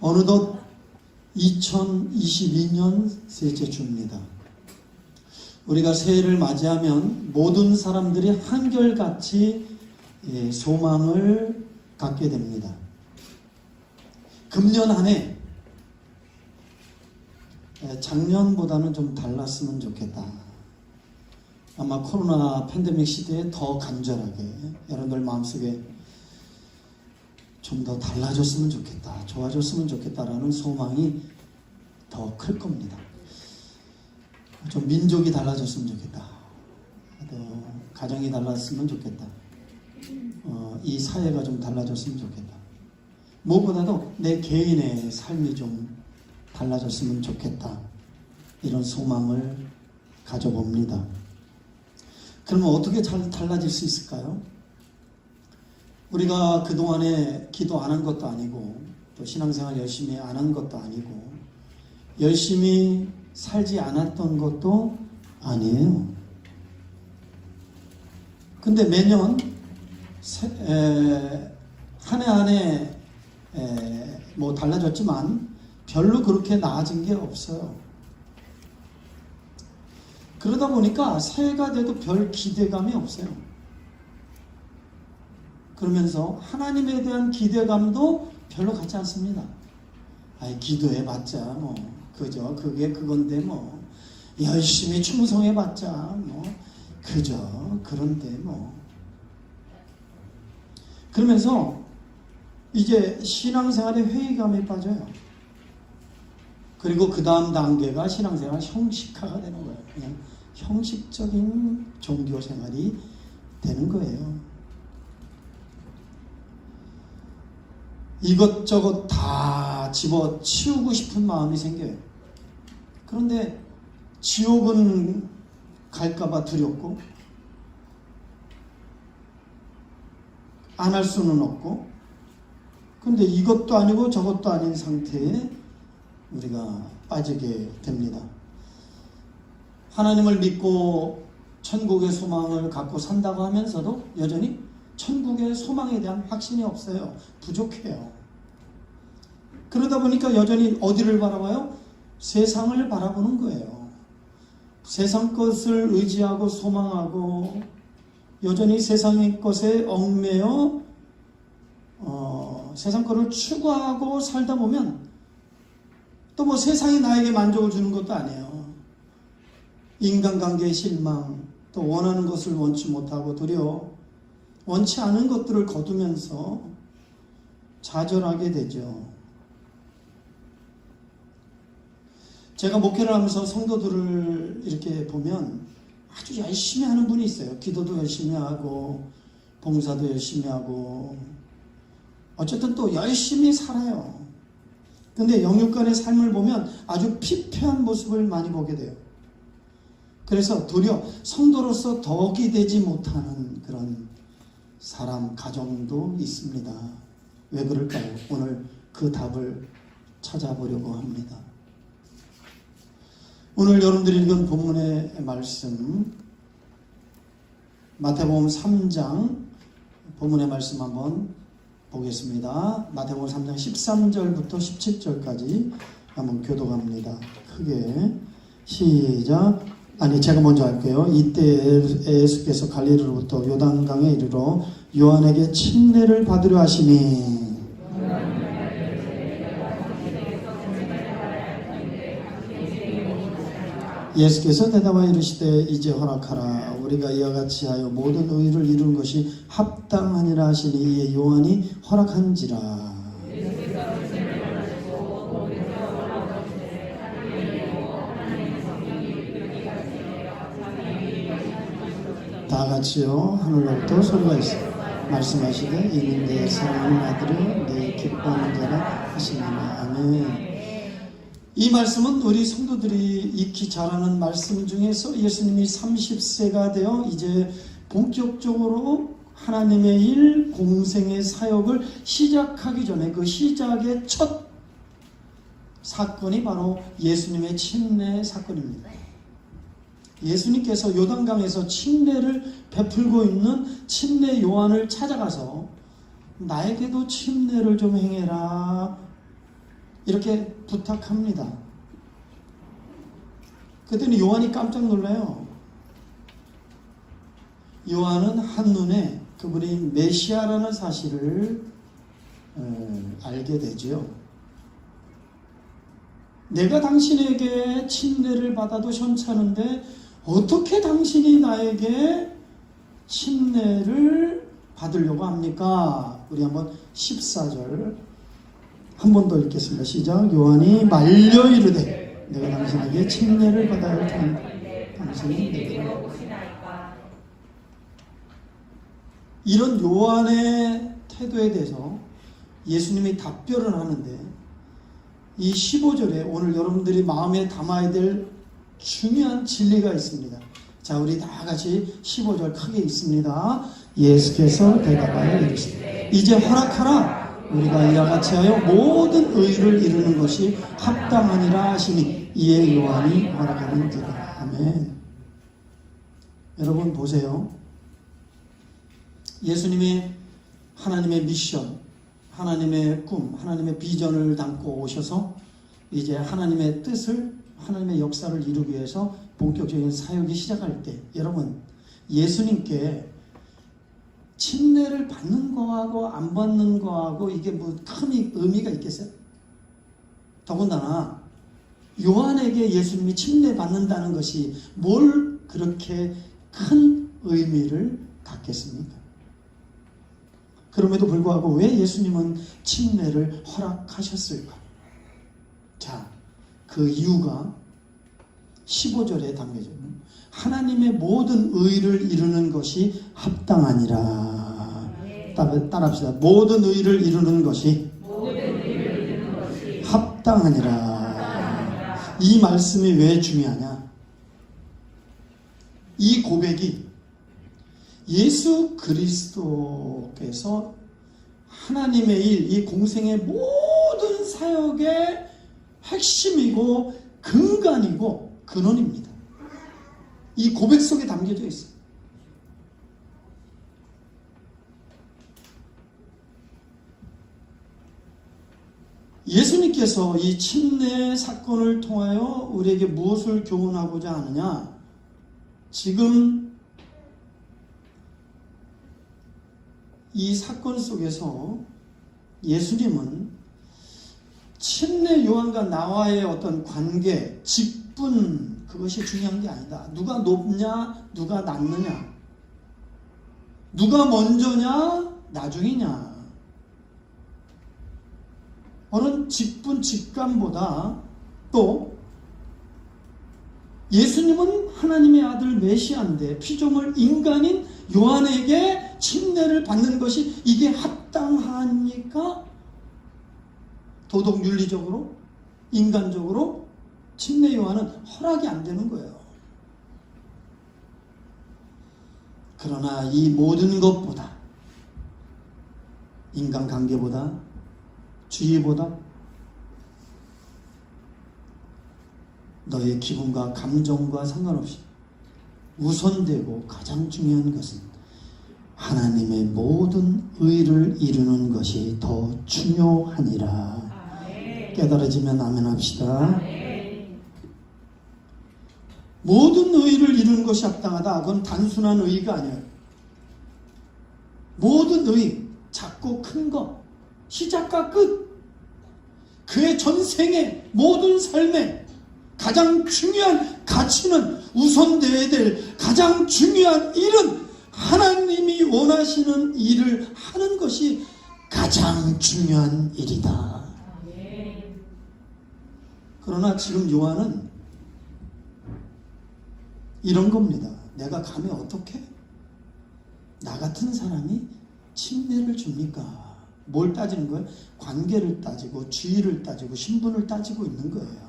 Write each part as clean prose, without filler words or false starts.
어느덧 2022년 셋째 주입니다. 우리가 새해를 맞이하면 모든 사람들이 한결같이 소망을 갖게 됩니다. 금년 한 해 작년보다는 좀 달랐으면 좋겠다. 아마 코로나 팬데믹 시대에 더 간절하게 여러분들 마음속에 좀 더 달라졌으면 좋겠다, 좋아졌으면 좋겠다라는 소망이 더 클 겁니다. 좀 민족이 달라졌으면 좋겠다, 또 가정이 달랐으면 좋겠다, 이 사회가 좀 달라졌으면 좋겠다, 무엇보다도 내 개인의 삶이 좀 달라졌으면 좋겠다, 이런 소망을 가져봅니다. 그러면 어떻게 잘 달라질 수 있을까요? 우리가 그동안에 기도 안 한 것도 아니고 또 신앙생활 열심히 안 한 것도 아니고 열심히 살지 않았던 것도 아니에요. 근데 매년 한 해 한 해 뭐 달라졌지만 별로 그렇게 나아진 게 없어요. 그러다 보니까 새해가 돼도 별 기대감이 없어요. 그러면서 하나님에 대한 기대감도 별로 같지 않습니다. 아이, 기도해봤자 뭐 그저 그게 그건데 뭐 열심히 충성해봤자 뭐 그저 그런데 뭐 그러면서 이제 신앙생활에 회의감에 빠져요. 그리고 그 다음 단계가 신앙생활 형식화가 되는 거예요. 그냥 형식적인 종교생활이 되는 거예요. 이것저것 다 집어치우고 싶은 마음이 생겨요. 그런데 지옥은 갈까봐 두렵고 안 할 수는 없고, 그런데 이것도 아니고 저것도 아닌 상태에 우리가 빠지게 됩니다. 하나님을 믿고 천국의 소망을 갖고 산다고 하면서도 여전히 천국의 소망에 대한 확신이 없어요. 부족해요. 그러다 보니까 여전히 어디를 바라봐요? 세상을 바라보는 거예요. 세상 것을 의지하고 소망하고 여전히 세상의 것에 얽매여 세상 것을 추구하고 살다 보면 또 뭐 세상이 나에게 만족을 주는 것도 아니에요. 인간관계의 실망, 또 원하는 것을 원치 못하고 두려워 원치 않은 것들을 거두면서 좌절하게 되죠. 제가 목회를 하면서 성도들을 이렇게 보면 아주 열심히 하는 분이 있어요. 기도도 열심히 하고 봉사도 열심히 하고 어쨌든 또 열심히 살아요. 근데 영육간의 삶을 보면 아주 피폐한 모습을 많이 보게 돼요. 그래서 도리어 성도로서 덕이 되지 못하는 그런 사람, 가정도 있습니다. 왜 그럴까요? 오늘 그 답을 찾아보려고 합니다. 오늘 여러분들이 읽은 본문의 말씀, 마태복음 3장 본문의 말씀 한번 보겠습니다. 마태복음 3장 13절부터 17절까지 한번 교독합니다. 크게 시작. 제가 먼저 할게요. 이때 예수께서 갈릴리로부터 요단강에 이르러 요한에게 침례를 받으려 하시니 예수께서 대답하여 이르시되 이제 허락하라. 우리가 이와 같이 하여 모든 의를 이루는 것이 합당하니라 하시니 이에 요한이 허락한지라. 다 같이요. 하늘로부터 소리가 있어 말씀하시되 이는 내 사랑하는 아들을 내 기뻐하는 자라 하시니라. 아멘. 이 말씀은 우리 성도들이 익히 잘 아는 말씀 중에서 예수님이 30세가 되어 이제 본격적으로 하나님의 일, 공생의 사역을 시작하기 전에 그 시작의 첫 사건이 바로 예수님의 침례 사건입니다. 예수님께서 요단강에서 침례를 베풀고 있는 침례 요한을 찾아가서 나에게도 침례를 좀 행해라, 이렇게 부탁합니다. 그랬더니 요한이 깜짝 놀라요. 요한은 한눈에 그분이 메시아라는 사실을 알게 되죠. 내가 당신에게 침례를 받아도 현찮은데 어떻게 당신이 나에게 침례를 받으려고 합니까? 우리 한번 14절 한 번 더 읽겠습니다. 시작. 요한이 말려 이르되 내가 당신에게 침례를 받아야 할 텐데 당신이 내게로 오시나이까. 이런 요한의 태도에 대해서 예수님이 답변을 하는데 이 15절에 오늘 여러분들이 마음에 담아야 될 중요한 진리가 있습니다. 자, 우리 다 같이 15절 크게 읽습니다. 예수께서 대답하여 이르시되 이제 허락하라. 우리가 이와 같이 하여 모든 의를 이루는 것이 합당하니라 하시니 이에 요한이 허락하는지라. 아멘. 여러분 보세요. 예수님이 하나님의 미션, 하나님의 꿈, 하나님의 비전을 담고 오셔서 이제 하나님의 뜻을, 하나님의 역사를 이루기 위해서 본격적인 사역이 시작할 때 여러분 예수님께 침례를 받는 거하고 안 받는 거하고 이게 뭐 큰 의미가 있겠어요? 더군다나 요한에게 예수님이 침례 받는다는 것이 뭘 그렇게 큰 의미를 갖겠습니까? 그럼에도 불구하고 왜 예수님은 침례를 허락하셨을까? 자, 그 이유가 15절에 담겨져 있는 하나님의 모든 의를 이루는 것이 합당하니라. 따라합시다. 모든 의를 이루는 것이 합당하니라. 이 말씀이 왜 중요하냐? 이 고백이 예수 그리스도께서 하나님의 일, 이 공생의 모든 사역의 핵심이고 근간이고 근원입니다. 이 고백 속에 담겨져 있어요. 예수님께서 이 침례 사건을 통하여 우리에게 무엇을 교훈하고자 하느냐? 지금 이 사건 속에서 예수님은 침례 요한과 나와의 어떤 관계, 직분, 그것이 중요한 게 아니다. 누가 높냐, 누가 낮느냐, 누가 먼저냐, 나중이냐. 어느 직분, 직감보다 또 예수님은 하나님의 아들 메시아인데 피조물 인간인 요한에게 침례를 받는 것이 이게 합당합니까? 도덕 윤리적으로, 인간적으로 침례 요한은 허락이 안 되는 거예요. 그러나 이 모든 것보다, 인간관계보다, 주의보다, 너의 기분과 감정과 상관없이 우선되고 가장 중요한 것은 하나님의 모든 의를 이루는 것이 더 중요하니라. 깨달아지면 아멘 합시다. 모든 의를 이루는 것이 합당하다. 그건 단순한 의가 아니에요. 모든 의, 작고 큰 것, 시작과 끝, 그의 전생의 모든 삶에 가장 중요한 가치는, 우선되어야 될 가장 중요한 일은 하나님이 원하시는 일을 하는 것이 가장 중요한 일이다. 그러나 지금 요한은 이런 겁니다. 내가 가면 어떻게? 나 같은 사람이 침례를 줍니까? 뭘 따지는 거예요? 관계를 따지고 주의를 따지고 신분을 따지고 있는 거예요.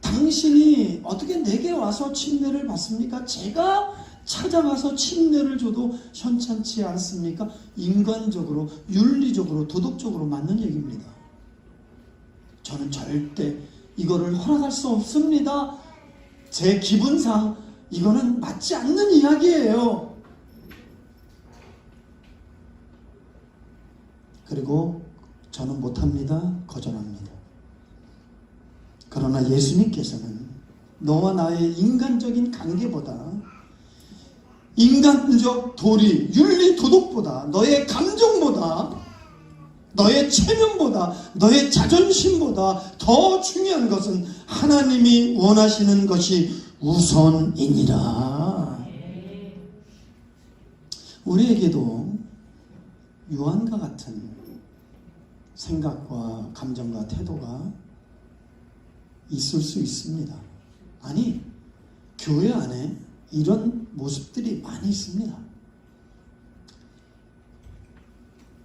당신이 어떻게 내게 와서 침례를 받습니까? 제가 찾아가서 침례를 줘도 현찮지 않습니까? 인간적으로, 윤리적으로, 도덕적으로 맞는 얘기입니다. 저는 절대 이거를 허락할 수 없습니다. 제 기분상 이거는 맞지 않는 이야기예요. 그리고 저는 못합니다. 거절 그러나 예수님께서는 너와 나의 인간적인 관계보다, 인간적 도리, 윤리, 도덕보다, 너의 감정보다, 너의 체면보다, 너의 자존심보다 더 중요한 것은 하나님이 원하시는 것이 우선이니라. 우리에게도 요한과 같은 생각과 감정과 태도가 있을 수 있습니다. 아니, 교회 안에 이런 모습들이 많이 있습니다.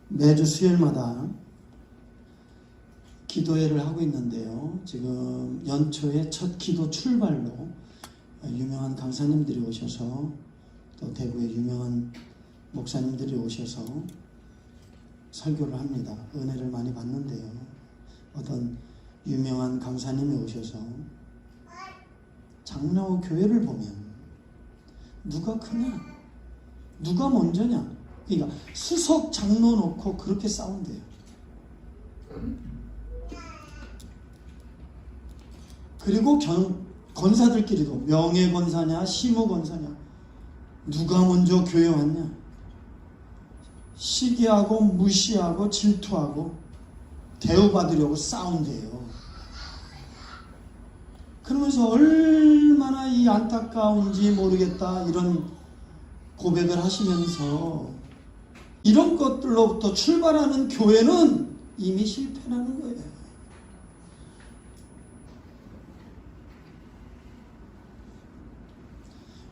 매주 수요일마다 기도회를 하고 있는데요. 지금 연초에 첫 기도 출발로 유명한 강사님들이 오셔서, 또 대구의 유명한 목사님들이 오셔서 설교를 합니다. 은혜를 많이 받는데요. 어떤 유명한 강사님이 오셔서 장로 교회를 보면 누가 크냐? 누가 먼저냐? 그러니까 수석 장로 놓고 그렇게 싸운대요. 그리고 권사들끼리도 명예권사냐 시무권사냐 누가 먼저 교회 왔냐? 시기하고 무시하고 질투하고 대우받으려고 싸운대요. 그러면서 얼마나 이 안타까운지 모르겠다 이런 고백을 하시면서, 이런 것들로부터 출발하는 교회는 이미 실패라는 거예요.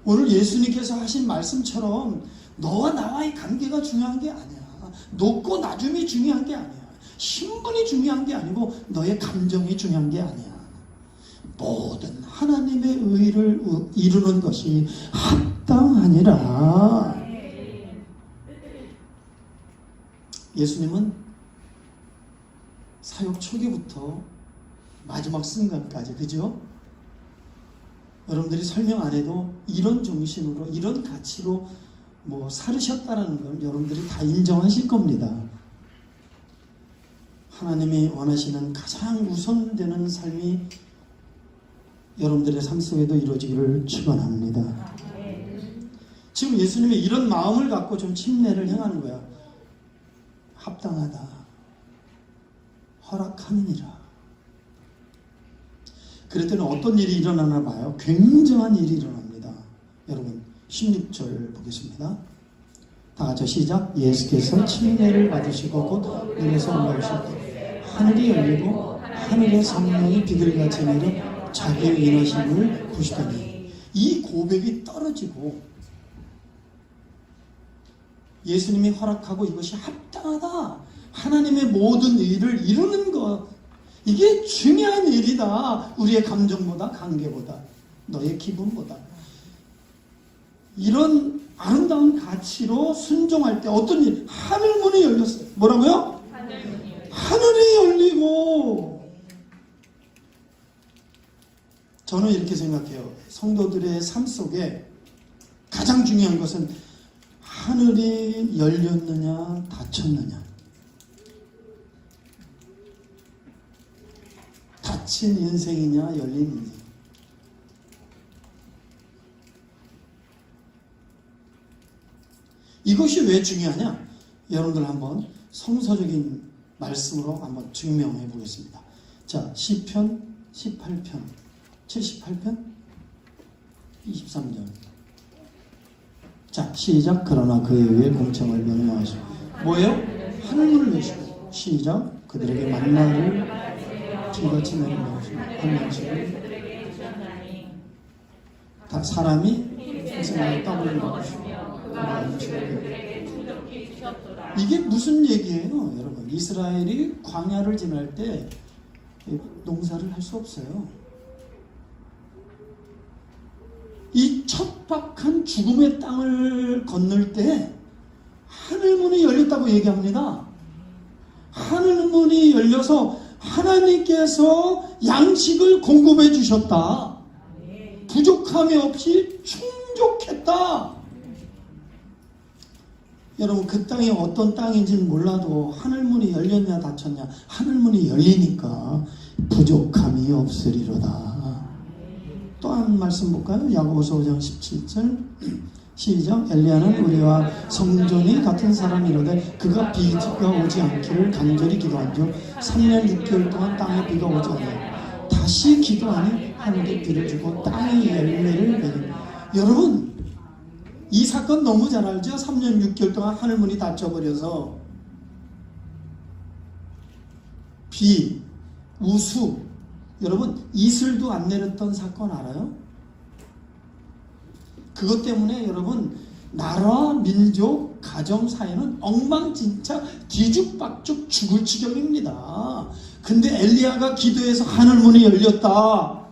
오늘 예수님께서 하신 말씀처럼 너와 나와의 관계가 중요한 게 아니야. 높고 낮음이 중요한 게 아니야. 신분이 중요한 게 아니고 너의 감정이 중요한 게 아니야. 모든 하나님의 의를 이루는 것이 합당하니라. 예수님은 사역 초기부터 마지막 순간까지, 그죠? 여러분들이 설명 안 해도 이런 정신으로, 이런 가치로 살으셨다는 걸 여러분들이 다 인정하실 겁니다. 하나님이 원하시는 가장 우선되는 삶이 여러분들의 삶 속에도 이루어지기를 축원합니다. 지금 예수님이 이런 마음을 갖고 좀 침례를 행하는 거야. 합당하다. 허락하느니라. 그랬더니 어떤 일이 일어나나 봐요. 굉장한 일이 일어납니다. 여러분 16절 보겠습니다. 다 같이 시작. 예수께서 침례를 받으시고 곧 눈에서 올라오실 때 하늘이 열리고 하늘의 성령이 비둘기같이 내려 자기의 인하심을 부시더니, 이 고백이 떨어지고 예수님이 허락하고 이것이 합당하다, 하나님의 모든 일을 이루는 것, 이게 중요한 일이다. 우리의 감정보다, 관계보다, 너의 기분보다. 이런 아름다운 가치로 순종할 때 어떤 일? 하늘문이 열렸어요. 뭐라고요? 하늘이 열리고. 저는 이렇게 생각해요. 성도들의 삶 속에 가장 중요한 것은 하늘이 열렸느냐 닫혔느냐. 닫힌 인생이냐 열린 인생. 이것이 왜 중요하냐? 여러분들 한번 성서적인 말씀으로 한번 증명해 보겠습니다. 자, 시편 18편 78편 23절. 자, 시작. 그러나 그의 위에 공평을 명령하시고. 뭐예요? 하늘문을 여시고. 시작. 그들에게 만나를 비같이 내려놓으시고 한 양식을 다 사람이 생생하게 떡을 먹으시고. 이게 무슨 얘기예요, 여러분? 이스라엘이 광야를 지날 때 농사를 할 수 없어요. 이 척박한 죽음의 땅을 건널 때 하늘문이 열렸다고 얘기합니다. 하늘문이 열려서 하나님께서 양식을 공급해 주셨다. 부족함이 없이 충족했다. 여러분, 그 땅이 어떤 땅인지는 몰라도 하늘문이 열렸냐 닫혔냐, 하늘문이 열리니까 부족함이 없으리로다. 또 한 말씀 볼까요? 야고보서 5장 17절 시작. 엘리야는 우리와 성전이 같은 사람이로되 그가 비가 오지 않기를 간절히 기도한즉 3년 6개월 동안 땅에 비가 오지 않아요. 다시 기도하니 하늘에 비를 주고 땅에 열매를 맺는. 여러분, 이 사건 너무 잘 알죠? 3년 6개월 동안 하늘문이 닫혀버려서 비, 우수, 여러분 이슬도 안 내렸던 사건 알아요? 그것 때문에 여러분 나라, 민족, 가정 사회는 엉망진짜 뒤죽박죽 죽을 지경입니다. 근데 엘리야가 기도해서 하늘문이 열렸다.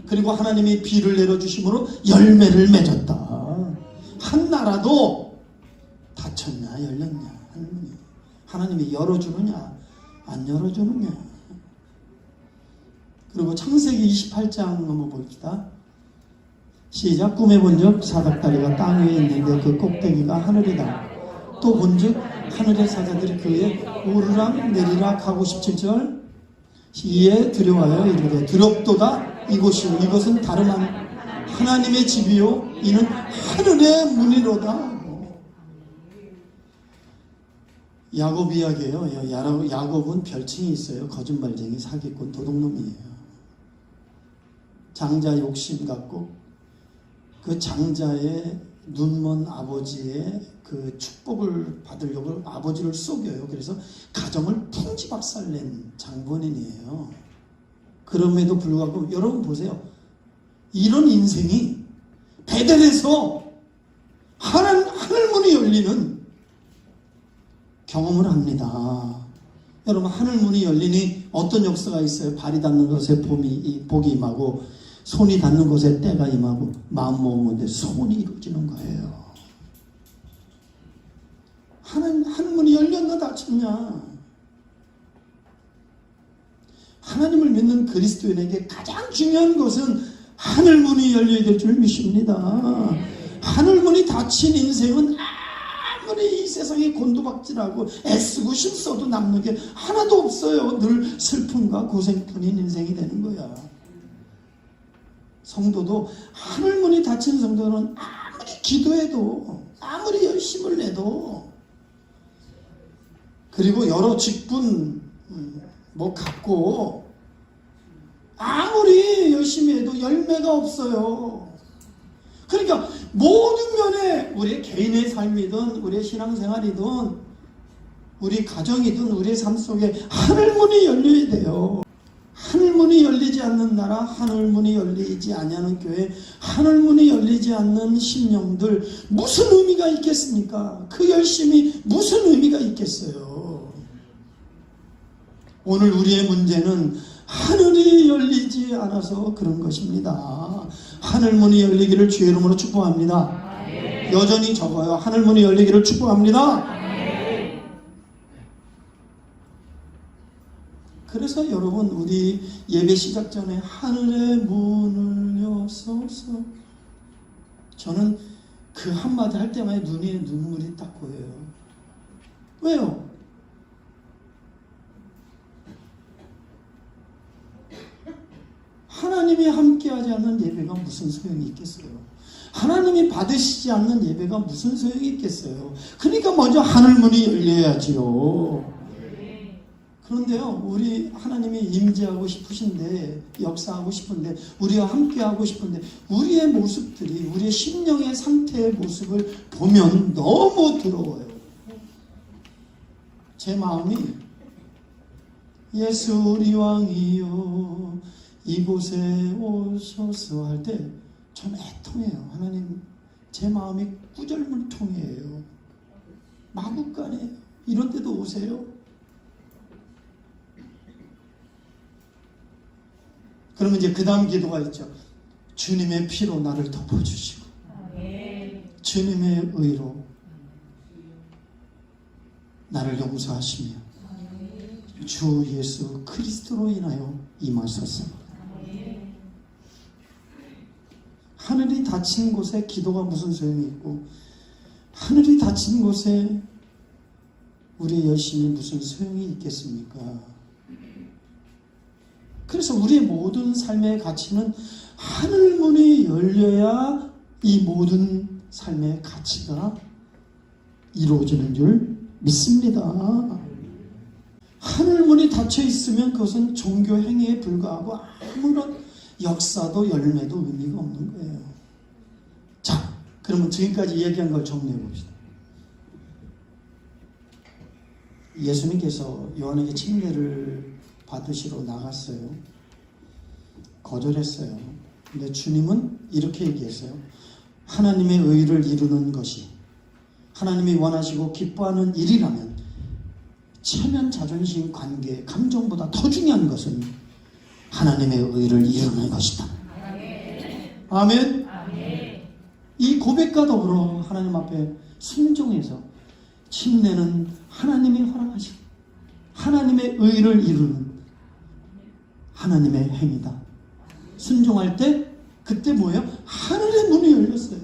그리고 하나님이 비를 내려주심으로 열매를 맺었다. 한 나라도 닫혔냐 열렸냐 하늘문이. 하나님이 열어주느냐 안 열어주느냐. 그리고 창세기 28장 한번 봅시다. 시작. 꿈에 본즉 사닥다리가 땅 위에 있는데 그 꼭대기가 하늘이다. 또 본즉 하늘의 사자들이 그에 오르락 내리락 하고 17절 이에 두려워하여 이르되 두렵도다 이것은 다름 아닌 하나님의 집이요 이는 하늘의 문이로다. 야곱 이야기예요. 야곱은 별칭이 있어요. 거짓말쟁이, 사기꾼, 도둑놈이에요. 장자 욕심 갖고 그 장자의 눈먼 아버지의 그 축복을 받으려고 아버지를 속여요. 그래서 가정을 풍지박살낸 장본인이에요. 그럼에도 불구하고 여러분 보세요. 이런 인생이 베델에서 하늘문이 열리는 경험을 합니다. 여러분 하늘문이 열리니 어떤 역사가 있어요? 발이 닿는 곳에 복이 임하고 손이 닿는 곳에 때가 임하고 마음 먹는데 소원이 이루어지는 거예요. 하늘문이 열렸나 닫혔냐? 하나님을 믿는 그리스도인에게 가장 중요한 것은 하늘문이 열려야 될 줄 믿습니다. 하늘문이 닫힌 인생은 아무리 이 세상에 곤두박질하고 애쓰고 힘써도 남는 게 하나도 없어요. 늘 슬픔과 고생뿐인 인생이 되는 거야. 성도도 하늘문이 닫힌 성도는 아무리 기도해도 아무리 열심을 내도 그리고 여러 직분 갖고 아무리 열심히 해도 열매가 없어요. 그러니까 모든 면에 우리의 개인의 삶이든 우리의 신앙생활이든 우리 가정이든 우리의 삶 속에 하늘문이 열려야 돼요. 하늘문이 열리지 않는 나라, 하늘문이 열리지 아니하는 교회, 하늘문이 열리지 않는 심령들 무슨 의미가 있겠습니까? 그 열심이 무슨 의미가 있겠어요? 오늘 우리의 문제는 하늘이 열리지 않아서 그런 것입니다. 하늘문이 열리기를 주의 이름으로 축복합니다. 여전히 적어요. 하늘문이 열리기를 축복합니다. 그래서 여러분 우리 예배 시작 전에 하늘의 문을 여소서, 저는 그 한마디 할 때마다 눈에 눈물이 딱 보여요. 왜요? 하나님이 함께하지 않는 예배가 무슨 소용이 있겠어요? 하나님이 받으시지 않는 예배가 무슨 소용이 있겠어요? 그러니까 먼저 하늘문이 열려야지요. 그런데요, 우리 하나님이 임재하고 싶으신데, 역사하고 싶은데, 우리와 함께하고 싶은데, 우리의 모습들이, 우리의 심령의 상태의 모습을 보면 너무 더러워요. 제 마음이 예수 우리 왕이요 이곳에 오셔서 할 때 전 애통해요. 하나님, 제 마음이 꾸절물통이에요. 마구간에 이런 데도 오세요? 그러면 이제 그 다음 기도가 있죠. 주님의 피로 나를 덮어주시고 주님의 의로 나를 용서하시며 주 예수 그리스도로 인하여 임하소서. 하늘이 닫힌 곳에 기도가 무슨 소용이 있고, 하늘이 닫힌 곳에 우리의 열심이 무슨 소용이 있겠습니까? 그래서 우리의 모든 삶의 가치는 하늘 문이 열려야 이 모든 삶의 가치가 이루어지는 줄 믿습니다. 하늘 문이 닫혀 있으면 그것은 종교 행위에 불과하고 아무런 역사도 열매도 의미가 없는 거예요. 자, 그러면 지금까지 얘기한 걸 정리해 봅시다. 예수님께서 요한에게 침례를 받으시러 나갔어요. 거절했어요. 근데 주님은 이렇게 얘기했어요. 하나님의 의를 이루는 것이 하나님이 원하시고 기뻐하는 일이라면 체면, 자존심, 관계, 감정보다 더 중요한 것은 하나님의 의를 이루는 것이다. 아멘. 아멘. 이 고백과 더불어 하나님 앞에 순종해서 침례는 하나님이 허락하시고 하나님의 의를 이루는 하나님의 행위다. 순종할 때 그때 뭐예요? 하늘의 문이 열렸어요.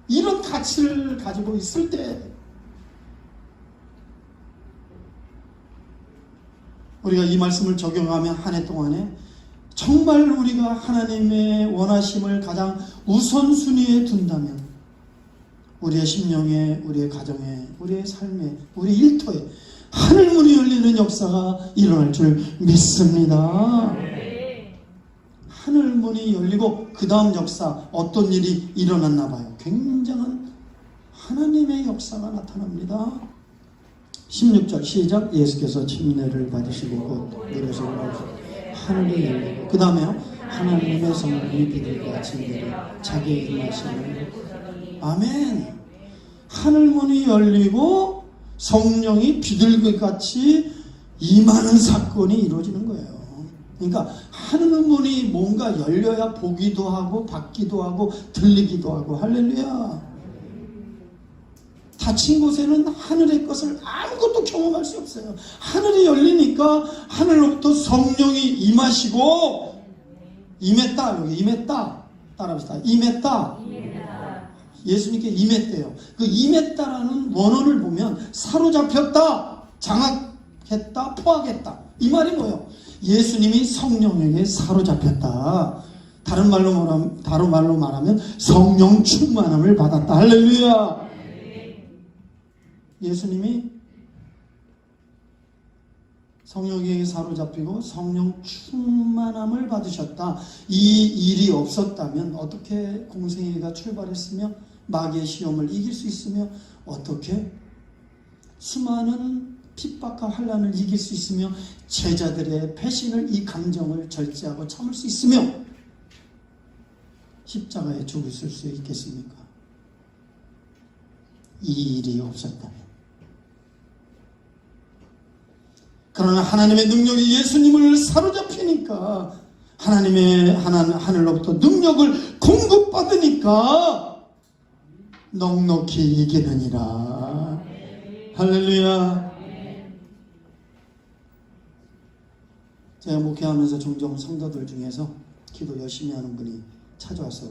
이런 가치를 가지고 있을 때 우리가 이 말씀을 적용하면 한 해 동안에 정말 우리가 하나님의 원하심을 가장 우선순위에 둔다면 우리의 심령에, 우리의 가정에, 우리의 삶에, 우리 일터에 하늘문이 열리는 역사가 일어날 줄 믿습니다. 하늘문이 열리고 그 다음 역사 어떤 일이 일어났나 봐요. 굉장한 하나님의 역사가 나타납니다. 16절 시작. 예수께서 침례를 받으시고 곧 내려서 올라오시고 하늘이 열리고 그 다음에요. 하나님의 성령이 비둘기같이 내려 자기의 임하심을 아멘. 하늘문이 열리고 성령이 비둘기같이 임하는 사건이 이루어지는 거예요. 그러니까 하늘문이 뭔가 열려야 보기도 하고 받기도 하고 들리기도 하고 할렐루야. 닫힌 곳에는 하늘의 것을 아무것도 경험할 수 없어요. 하늘이 열리니까 하늘로부터 성령이 임하시고 임했다. 여기 임했다. 따라합시다. 임했다. 예수님께 임했대요. 그 임했다라는 원어를 보면 사로잡혔다, 장악했다, 포악했다. 이 말이 뭐예요? 예수님이 성령에게 사로잡혔다. 다른 말로 말하면 성령 충만함을 받았다. 할렐루야. 예수님이 성령에게 사로잡히고 성령 충만함을 받으셨다. 이 일이 없었다면 어떻게 공생애가 출발했으며 마귀의 시험을 이길 수 있으며 어떻게 수많은 핍박과 환난을 이길 수 있으며 제자들의 배신을 이 감정을 절제하고 참을 수 있으며 십자가에 죽으실 수 있겠습니까? 이 일이 없었다면. 그러나 하나님의 능력이 예수님을 사로잡히니까 하나님의 하늘로부터 능력을 공급받으니까 넉넉히 이기느니라. 할렐루야. 제가 목회하면서 종종 성도들 중에서 기도 열심히 하는 분이 찾아와서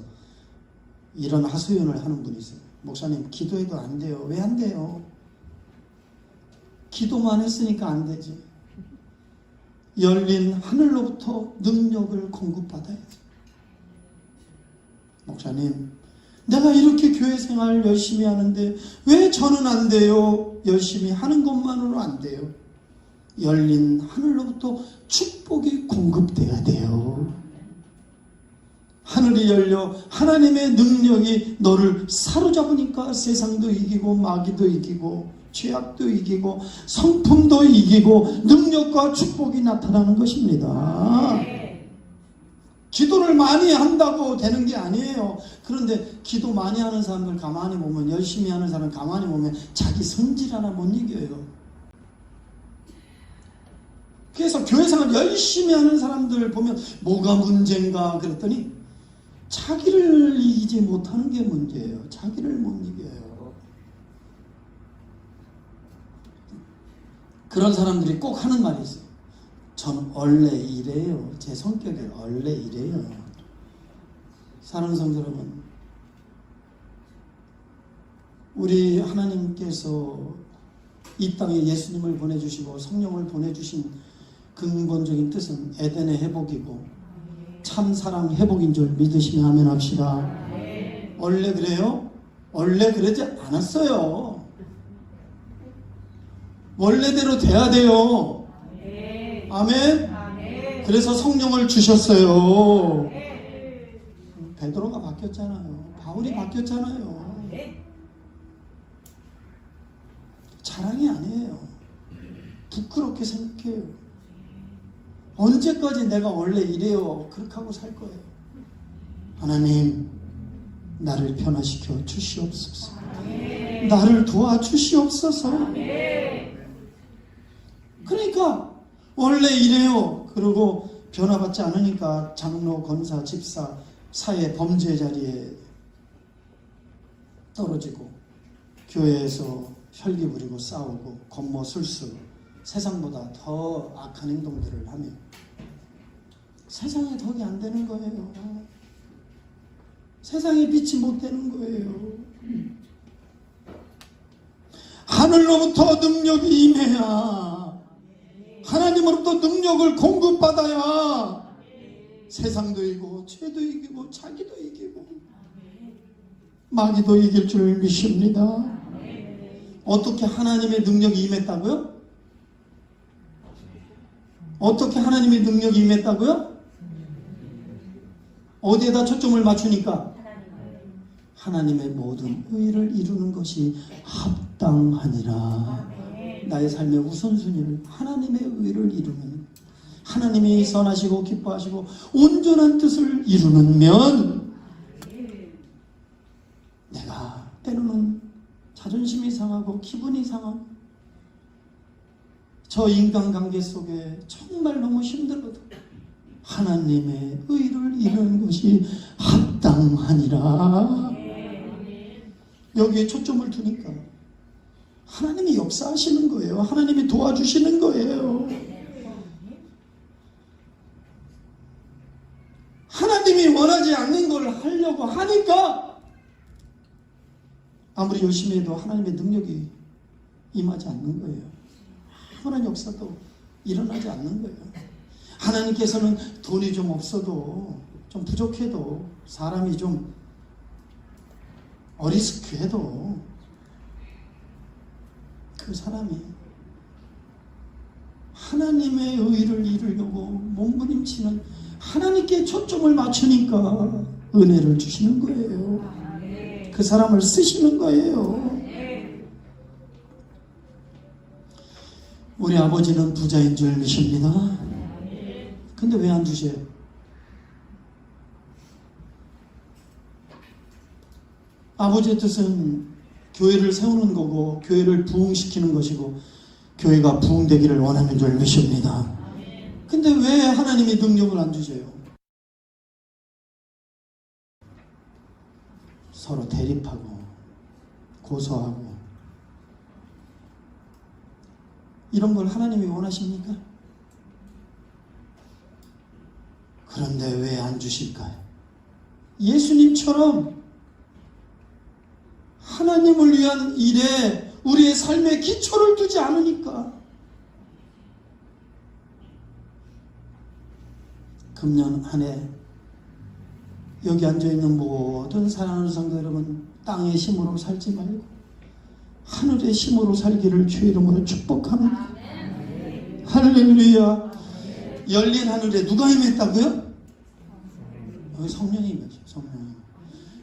이런 하소연을 하는 분이 있어요. 목사님, 기도해도 안 돼요. 왜 안 돼요? 기도만 했으니까 안 되지. 열린 하늘로부터 능력을 공급받아야지. 목사님, 내가 이렇게 교회 생활 열심히 하는데 왜 저는 안 돼요? 열심히 하는 것만으로 안 돼요. 열린 하늘로부터 축복이 공급돼야 돼요. 하늘이 열려 하나님의 능력이 너를 사로잡으니까 세상도 이기고 마귀도 이기고 죄악도 이기고 성품도 이기고 능력과 축복이 나타나는 것입니다. 기도를 많이 한다고 되는 게 아니에요. 그런데 기도 많이 하는 사람들 가만히 보면, 열심히 하는 사람 가만히 보면 자기 성질 하나 못 이겨요. 그래서 교회생활 열심히 하는 사람들 보면 뭐가 문제인가 그랬더니 자기를 이기지 못하는 게 문제예요. 자기를 못 이겨요. 그런 사람들이 꼭 하는 말이 있어요. 전 원래 이래요. 제 성격이 원래 이래요. 사랑하는 성도 여러분, 우리 하나님께서 이 땅에 예수님을 보내주시고 성령을 보내주신 근본적인 뜻은 에덴의 회복이고 참 사랑 회복인 줄 믿으시면 아멘 합시다. 원래 그래요? 원래 그러지 않았어요. 원래대로 돼야 돼요. 아멘. 그래서 성령을 주셨어요. 베드로가 바뀌었잖아요. 바울이 바뀌었잖아요. 자랑이 아니에요. 부끄럽게 생각해요. 언제까지 내가 원래 이래요? 그렇게 하고 살 거예요. 하나님, 나를 변화시켜 주시옵소서. 나를 도와주시옵소서. 그러니까 원래 이래요. 그리고 변화받지 않으니까 장로, 권사, 집사, 사회, 범죄 자리에 떨어지고 교회에서 혈기 부리고 싸우고 권모 술수 세상보다 더 악한 행동들을 하며 세상에 덕이 안 되는 거예요. 세상에 빛이 못 되는 거예요. 하늘로부터 능력이 임해야, 하나님으로부터 능력을 공급받아야 세상도 이기고 죄도 이기고 자기도 이기고 마귀도 이길 줄 믿습니다. 어떻게 하나님의 능력이 임했다고요? 어떻게 하나님의 능력이 임했다고요? 어디에다 초점을 맞추니까 하나님의 모든 의를 이루는 것이 합당하니라. 나의 삶의 우선순위를 하나님의 의를 이루는, 하나님이 선하시고 기뻐하시고 온전한 뜻을 이루는 면 내가 때로는 자존심이 상하고 기분이 상하고 저 인간관계 속에 정말 너무 힘들어도 하나님의 의를 이루는 것이 합당하니라. 여기에 초점을 두니까 하나님이 역사하시는 거예요. 하나님이 도와주시는 거예요. 하나님이 원하지 않는 걸 하려고 하니까 아무리 열심히 해도 하나님의 능력이 임하지 않는 거예요. 아무런 역사도 일어나지 않는 거예요. 하나님께서는 돈이 좀 없어도, 좀 부족해도, 사람이 좀 어리숙해도 그 사람이 하나님의 의를 이루려고 몸부림치는, 하나님께 초점을 맞추니까 은혜를 주시는 거예요. 그 사람을 쓰시는 거예요. 우리 아버지는 부자인 줄 믿습니다. 근데 왜 안 주세요? 아버지의 뜻은 교회를 세우는 거고 교회를 부흥시키는 것이고 교회가 부흥되기를 원하는 줄 믿습니다. 근데 왜 하나님이 능력을 안 주세요? 서로 대립하고 고소하고 이런 걸 하나님이 원하십니까? 그런데 왜 안 주실까요? 예수님처럼 하나님을 위한 일에 우리의 삶의 기초를 두지 않으니까. 금년 한 해 여기 앉아있는 모든 사랑하는 성도 여러분, 땅의 힘으로 살지 말고 하늘의 힘으로 살기를 주의 이름으로 축복합니다. 할렐루야. 열린 하늘에 누가 임했다고요? 여기 성령이 임했죠. 성령이.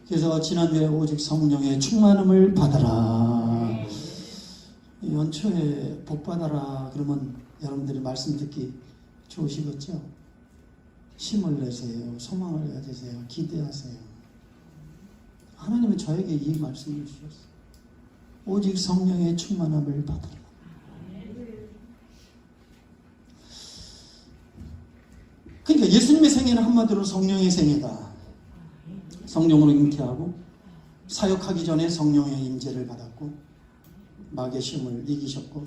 그래서 지난주에 오직 성령의 충만함을 받아라, 연초에 복 받아라 그러면 여러분들이 말씀 듣기 좋으시겠죠? 힘을 내세요. 소망을 가지세요. 기대하세요. 하나님은 저에게 이 말씀을 주셨어요. 오직 성령의 충만함을 받아라. 그러니까 예수님의 생애는 한마디로 성령의 생애다. 성령으로 잉태하고 사역하기 전에 성령의 임재를 받았고 마귀의 시험을 이기셨고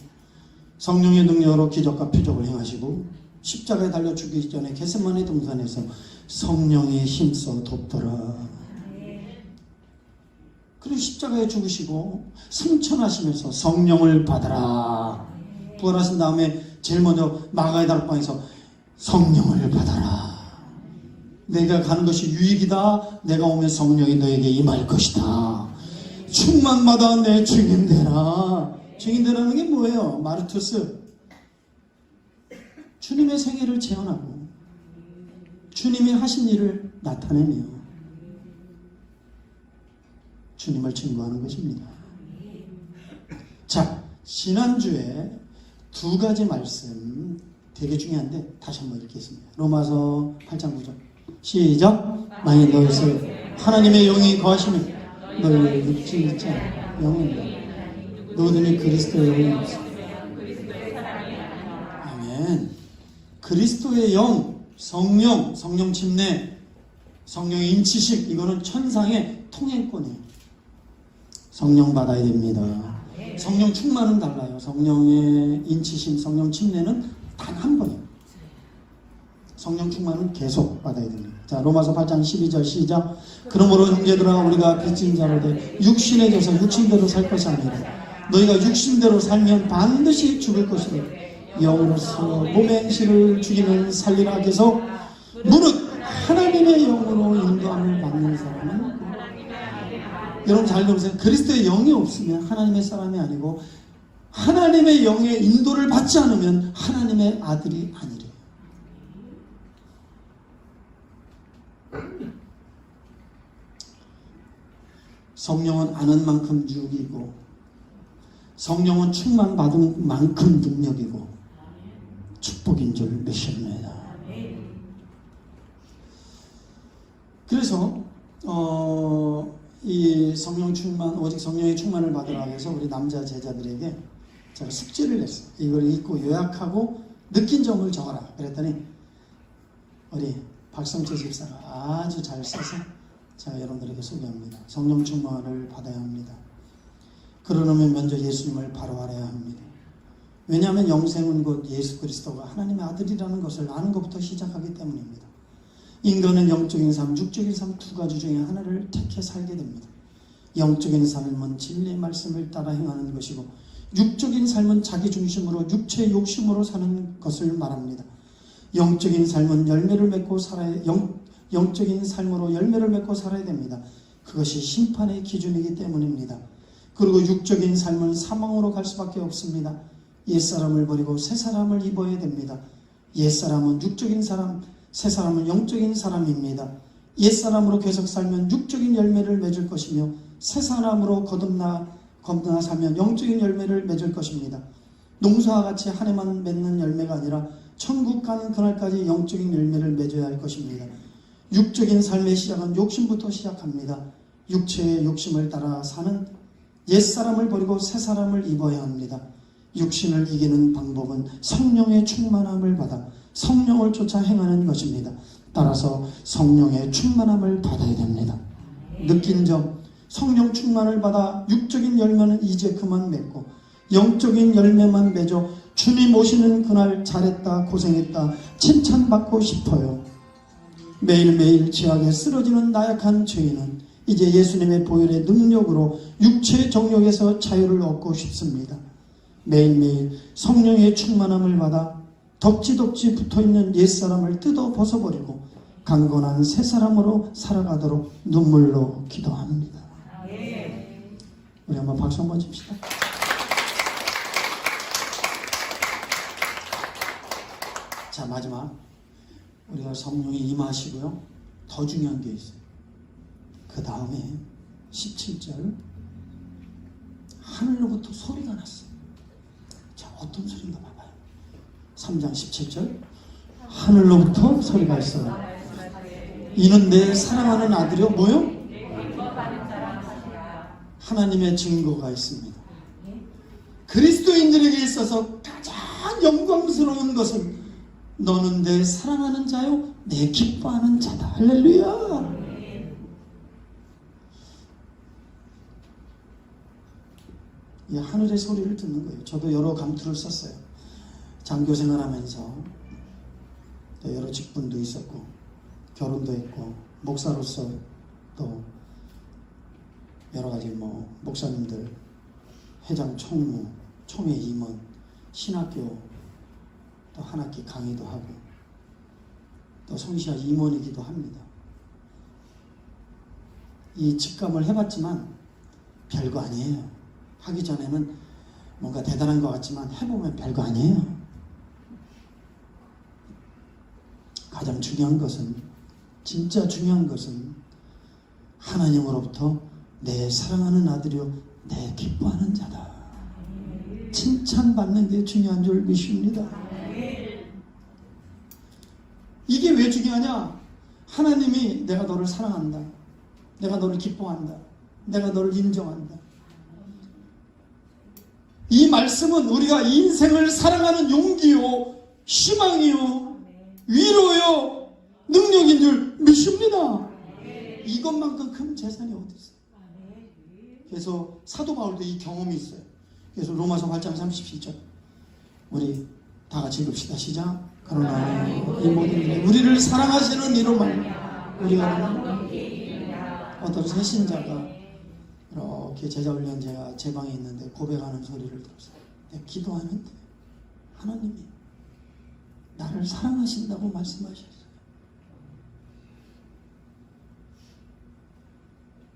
성령의 능력으로 기적과 표적을 행하시고 십자가에 달려 죽기 전에 겟세마네 동산에서 성령의 힘써 돕더라. 그리고 십자가에 죽으시고 승천하시면서 성령을 받아라. 부활하신 다음에 제일 먼저 마가의 다락방에서 성령을 받아라. 내가 가는 것이 유익이다. 내가 오면 성령이 너에게 임할 것이다. 충만마다 내 증인 되라. 증인 되라는 게 뭐예요? 마르투스. 주님의 생애를 재현하고 주님이 하신 일을 나타내며 주님을 증거하는 것입니다. 자, 지난주에 두 가지 말씀 되게 중요한데 다시 한번 읽겠습니다. 로마서 8장 9절 시작. 만일 너희서 하나님의 영이 거하시면 너희를 육지 있지 않아 영입니다. 너희들이 그리스도의 영이 없어. 아멘. 그리스도의 영, 성령, 성령 침례, 성령의 인치식, 이거는 천상의 통행권이에요. 성령 받아야 됩니다. 성령 충만은 달라요. 성령의 인치심, 성령 침례는 단 한 번이에요. 성령 충만은 계속 받아야 됩니다. 자, 로마서 8장 12절 시작. 그러므로 형제들아 우리가 빚진 자로 돼 육신에 져서 육신대로 살 것이 아니라 너희가 육신대로 살면 반드시 죽을 것이라 영으로서 몸의 행실을 죽이면 살리라 계속 무릇 하나님의 영으로 인도함을 받는 사람은 여러분 잘 들으세요. 그리스도의 영이 없으면 하나님의 사람이 아니고 하나님의 영의 인도를 받지 않으면 하나님의 아들이 아니래요. 성령은 아는 만큼 유익이고 성령은 충만받은 만큼 능력이고 축복인 줄 믿습니다. 그래서 이 성령 충만, 오직 성령의 충만을 받으라 해서 우리 남자 제자들에게 제가 숙제를 냈어요. 이걸 읽고 요약하고 느낀 점을 적어라. 그랬더니 우리 박성채 집사가 아주 잘 써서 제가 여러분들에게 소개합니다. 성령 충만을 받아야 합니다. 그러려면 먼저 예수님을 바로 알아야 합니다. 왜냐하면 영생은 곧 예수 그리스도가 하나님의 아들이라는 것을 아는 것부터 시작하기 때문입니다. 인간은 영적인 삶, 육적인 삶 두 가지 중에 하나를 택해 살게 됩니다. 영적인 삶은 진리의 말씀을 따라 행하는 것이고 육적인 삶은 자기 중심으로 육체의 욕심으로 사는 것을 말합니다. 영적인 삶은 열매를 맺고 영적인 삶으로 열매를 맺고 살아야 됩니다. 그것이 심판의 기준이기 때문입니다. 그리고 육적인 삶은 사망으로 갈 수밖에 없습니다. 옛사람을 버리고 새사람을 입어야 됩니다. 옛사람은 육적인 사람, 새사람은 영적인 사람입니다. 옛사람으로 계속 살면 육적인 열매를 맺을 것이며 새사람으로 거듭나 살면 영적인 열매를 맺을 것입니다. 농사와 같이 한 해만 맺는 열매가 아니라 천국 가는 그날까지 영적인 열매를 맺어야 할 것입니다. 육적인 삶의 시작은 욕심부터 시작합니다. 육체의 욕심을 따라 사는 옛사람을 버리고 새사람을 입어야 합니다. 육신을 이기는 방법은 성령의 충만함을 받아 성령을 쫓아 행하는 것입니다. 따라서 성령의 충만함을 받아야 됩니다. 느낀 점, 성령 충만을 받아 육적인 열매는 이제 그만 맺고 영적인 열매만 맺어 주님 오시는 그날 잘했다 고생했다 칭찬받고 싶어요. 매일매일 죄악에 쓰러지는 나약한 죄인은 이제 예수님의 보혈의 능력으로 육체의 정욕에서 자유를 얻고 싶습니다. 매일매일 성령의 충만함을 받아 덕지덕지 붙어있는 옛사람을 뜯어 벗어버리고 강건한 새사람으로 살아가도록 눈물로 기도합니다. 우리 한번 박수 한번 칩시다. 자, 마지막 우리가 성령이 임하시고요. 더 중요한 게 있어요. 그 다음에 17절 하늘로부터 소리가 났어요. 자, 어떤 소리인가 봐봐요. 3장 17절 하늘로부터 소리가 있어요. 이는 내 사랑하는 아들이요. 뭐요? 하나님의 증거가 있습니다. 그리스도인들에게 있어서 가장 영광스러운 것은 너는 내 사랑하는 자요 내 기뻐하는 자다. 할렐루야. 이 하늘의 소리를 듣는 거예요. 저도 여러 감투를 썼어요. 장교 생활하면서 여러 직분도 있었고 결혼도 했고 목사로서 또 여러 가지 목사님들, 회장, 총무, 총회 임원, 신학교 또 한 학기 강의도 하고 또 성시아 임원이기도 합니다. 이 직감을 해봤지만 별거 아니에요. 하기 전에는 뭔가 대단한 것 같지만 해보면 별거 아니에요. 가장 중요한 것은, 진짜 중요한 것은 하나님으로부터 내 사랑하는 아들이요 내 기뻐하는 자다. 칭찬받는 게 중요한 줄 믿습니다. 이게 왜 중요하냐? 하나님이 내가 너를 사랑한다, 내가 너를 기뻐한다, 내가 너를 인정한다. 이 말씀은 우리가 인생을 사랑하는 용기요, 희망이요, 위로요, 능력인 줄 믿습니다. 이것만큼 큰 재산이 어디 있어요? 그래서 사도 바울도 이 경험이 있어요. 그래서 로마서 8장 37절 우리 다 같이 읽읍시다. 시작. 그러나 이 모든 일에 우리를 사랑하시는 이로 말미암아 우리가 어떤 새신자가 이렇게 제자훈련 제가 제 방에 있는데 고백하는 소리를 들었어요. 내가 기도하는데 하나님이 나를 사랑하신다고 말씀하셨어요.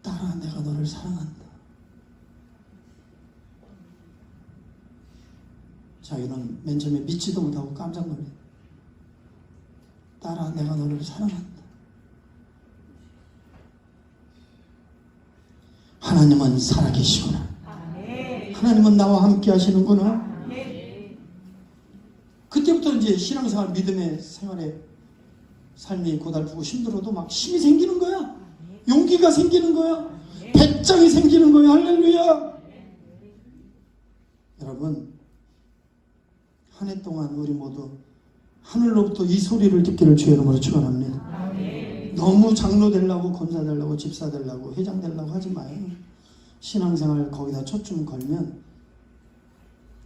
딸아, 내가 너를 사랑한다. 자기는 맨 처음에 믿지도 못하고 깜짝 놀래요. 딸아, 내가 너를 사랑한다. 하나님은 살아계시구나. 하나님은 나와 함께 하시는구나. 그때부터 이제 신앙생활, 믿음의 생활에 삶이 고달프고 힘들어도 막 힘이 생기는 거야. 용기가 생기는 거야. 배짱이 생기는 거야. 할렐루야. 여러분, 한 해 동안 우리 모두 하늘로부터 이 소리를 듣기를 주의 이름으로 축원합니다. 너무 장로 되려고, 권사 되려고, 집사 되려고, 회장 되려고 하지 마요. 신앙생활 거기다 초점 걸면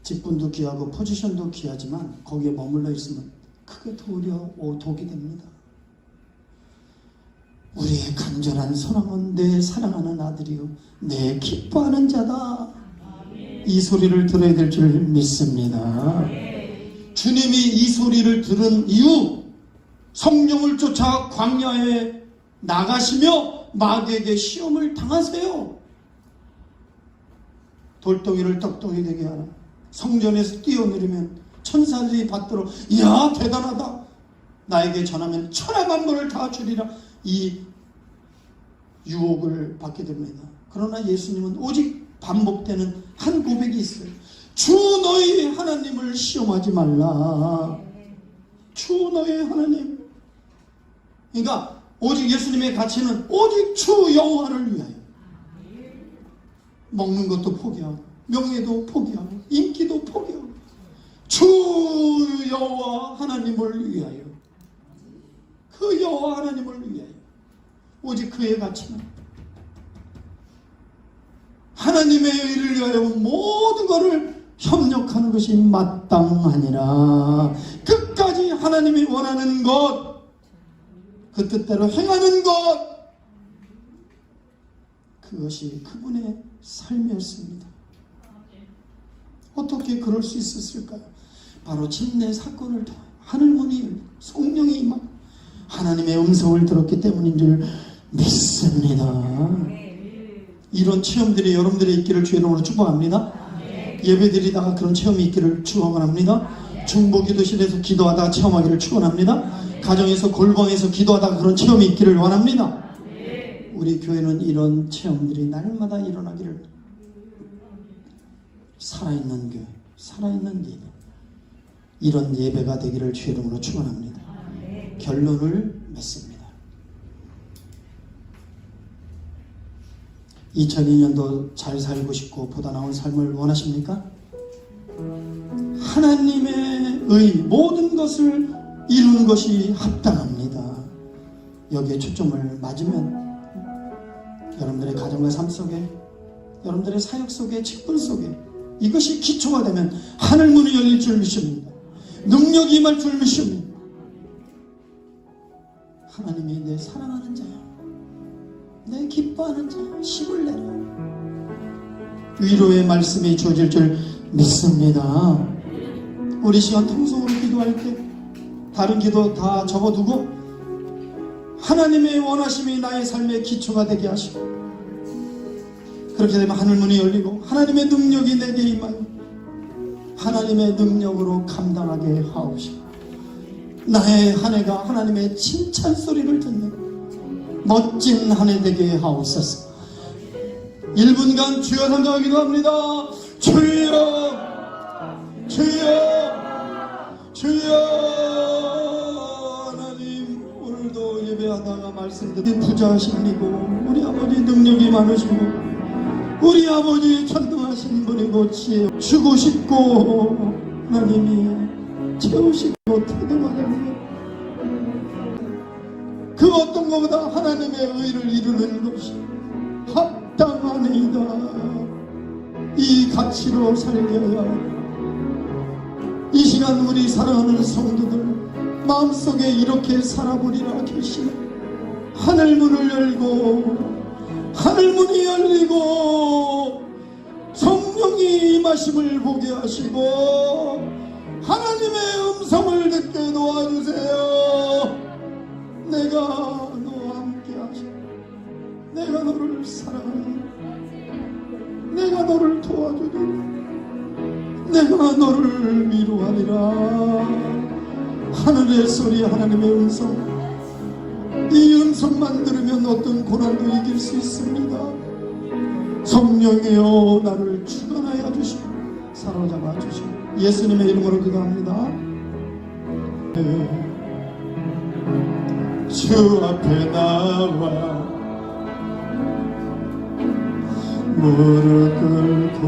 직분도 귀하고 포지션도 귀하지만 거기에 머물러 있으면 크게 독이 됩니다. 우리의 간절한 소망은 내 사랑하는 아들이요 내 기뻐하는 자다. 이 소리를 들어야 될 줄 믿습니다. 주님이 이 소리를 들은 이후 성령을 쫓아 광야에 나가시며 마귀에게 시험을 당하세요. 돌덩이를 떡덩이 되게 하라. 성전에서 뛰어내리면 천사들이 받들어 이야 대단하다, 나에게 전하면 천하만물을 다 주리라, 이 유혹을 받게 됩니다. 그러나 예수님은 오직 반복되는 한 고백이 있어요. 주 너희 하나님을 시험하지 말라. 주 너희 하나님. 그러니까 오직 예수님의 가치는 오직 주 여호와를 위하여. 먹는 것도 포기하고 명예도 포기하고 인기도 포기하고 주 여호와 하나님을 위하여, 그 여호와 하나님을 위하여 오직 그의 가치는 하나님의 의를 위하여 모든 것을 협력하는 것이 마땅하니라. 끝까지 하나님이 원하는 것, 그 뜻대로 행하는 것, 그것이 그분의 삶이었습니다. 어떻게 그럴 수 있었을까요? 바로 침례 사건을 통해 하늘문이 열리고 성령이 임하고 하나님의 음성을 들었기 때문인 줄 믿습니다. 이런 체험들이 여러분들의 있기를 주의 이름으로 축복합니다. 예배드리다가 그런 체험이 있기를 축원합니다. 중보기도실에서 기도하다가 체험하기를 축원합니다. 가정에서 골방에서 기도하다가 그런 체험이 있기를 원합니다. 우리 교회는 이런 체험들이 날마다 일어나기를, 살아있는 교회, 살아있는 예배, 이런 예배가 되기를 주의 이름으로 축원합니다. 결론을 맺습니다. 2002년도 잘 살고 싶고 보다 나은 삶을 원하십니까? 하나님의 모든 것을 이루는 것이 합당합니다. 여기에 초점을 맞으면 여러분들의 가정과 삶 속에, 여러분들의 사역 속에, 직분 속에 이것이 기초가 되면 하늘문이 열릴 줄 믿습니다. 능력이 임할 줄 믿습니다. 하나님이 내 사랑하는 자야, 내 기뻐하는 자야, 힘을 내라. 위로의 말씀이 주어질 줄 믿습니다. 우리 시간 통성으로 기도 기도할 때 다른 기도 다 접어두고 하나님의 원하심이 나의 삶의 기초가 되게 하시고, 그렇게 되면 하늘문이 열리고 하나님의 능력이 내게 임하여 하나님의 능력으로 감당하게 하옵시고, 나의 한 해가 하나님의 칭찬 소리를 듣는 멋진 한 해 되게 하옵소서. 1분간 주여 상정하기도 합니다. 주여 주여 주여. 하나님, 오늘도 예배하다가 말씀드린 부자하시고 우리 아버지 능력이 많으시고 우리 아버지 천등하신 분이고 지혜 주고 싶고 하나님이 채우시고 태동하는 그 어떤 것보다 하나님의 의를 이루는 것이 합당하니이다. 이 가치로 살게 하여 이 시간 우리 사랑하는 성도들 마음속에 이렇게 살아보리라 결심해 하늘문을 열고 하늘문이 열리고 성령이 임하심을 보게 하시고 하나님의 음성을 듣게 도와주세요. 내가 너와 함께 하시고 내가 너를 사랑하니 내가 너를 도와주리라. 내가 너를 위로하리라. 하늘의 소리, 하나님의 음성, 이 음성만 들으면 어떤 고난도 이길 수 있습니다. 성령이여 나를 주관하여 주시고 사로잡아 주시고 예수님의 이름으로 기도합니다. 주 앞에 나와 무릎 꿇고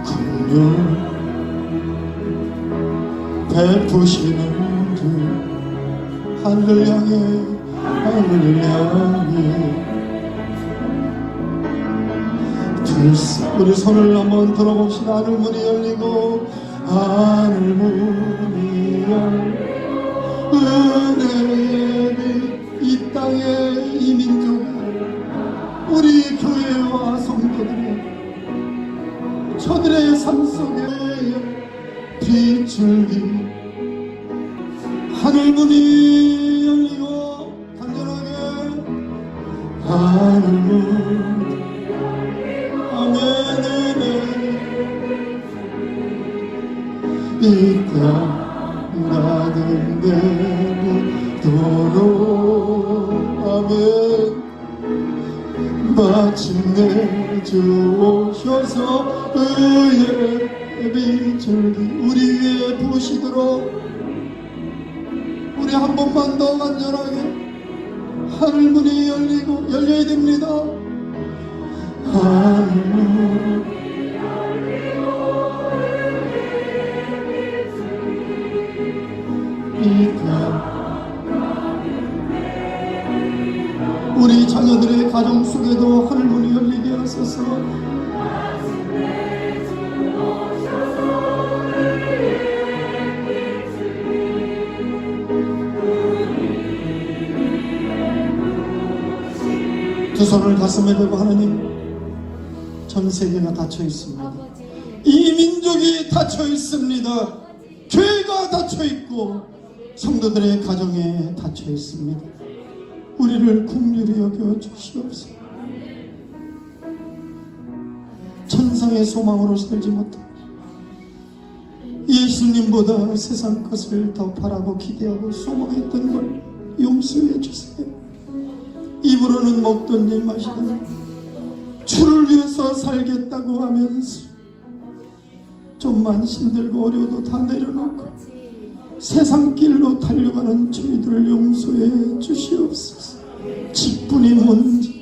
긍휼 베푸시는 주 하늘을 향해 우리 손을 한번 들어봅시다. 하늘문이 열리고 하늘문이 열리고 은혜의 이 땅에 이 민족 우리 교회와 성도들의 저들의 삶 속에 비출기 하늘문이 열리고 간절하게 하늘문 아멘. 이 땅 가득 내묻도록 아멘. 마침내 주 오셔서 의의 비출기 우리 위에 부으시도록 우리 한 번만 더 간절하게 하늘문이 열리고 열려야 됩니다. 하늘문 우리 자녀들의 가정 속에도 하늘문이 열리게 하소서. 두 손을 가슴에 대고 하나님, 전 세계가 닫혀 있습니다. 이 민족이 닫혀 있습니다. 교회가 닫혀 있고 성도들의 가정에 닫혀 있습니다. 우리를 긍휼히 여겨 주시옵소서. 천상의 소망으로 살지 못하고 예수님보다 세상 것을 더 바라고 기대하고 소망했던 걸 용서해 주세요. 입으로는 먹던 일 마시던 주를 위해서 살겠다고 하면서 좀만 힘들고 어려워도 다 내려놓고 세상 길로 달려가는 저희들을 용서해 주시옵소서. 직분이 뭔지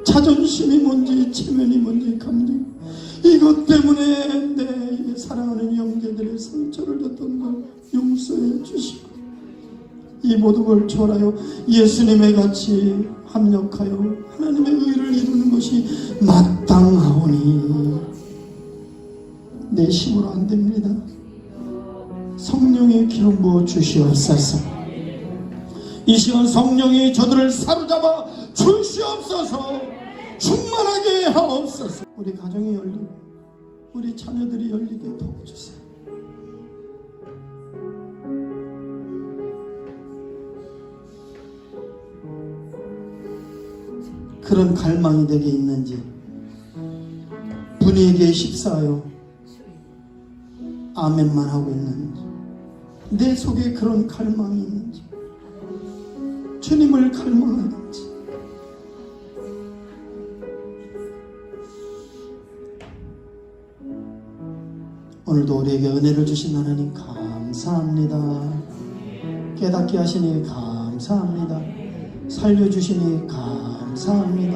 자존심이 뭔지 체면이 뭔지 감정 이것 때문에 내 사랑하는 형제들의 상처를 줬던 걸 용서해 주시고 이 모든 걸 초월하여 예수님의 같이 합력하여 하나님의 의를 이루는 것이 마땅하오니 내 힘으로 안 됩니다. 성령의 기름 부어 주시옵소서. 이 시간 성령이 저들을 사로잡아 주시옵소서. 충만하게 하옵소서. 우리 가정이 열리고 우리 자녀들이 열리게 도와주세요. 그런 갈망이 내게 있는지, 분위기에 휩싸여 아멘만 하고 있는지, 내 속에 그런 갈망이 있는지, 주님을 갈망하는지. 오늘도 우리에게 은혜를 주신 하나님 감사합니다. 깨닫게 하시니 감사합니다. 살려주시니 감사합니다.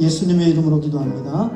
예수님의 이름으로 기도합니다.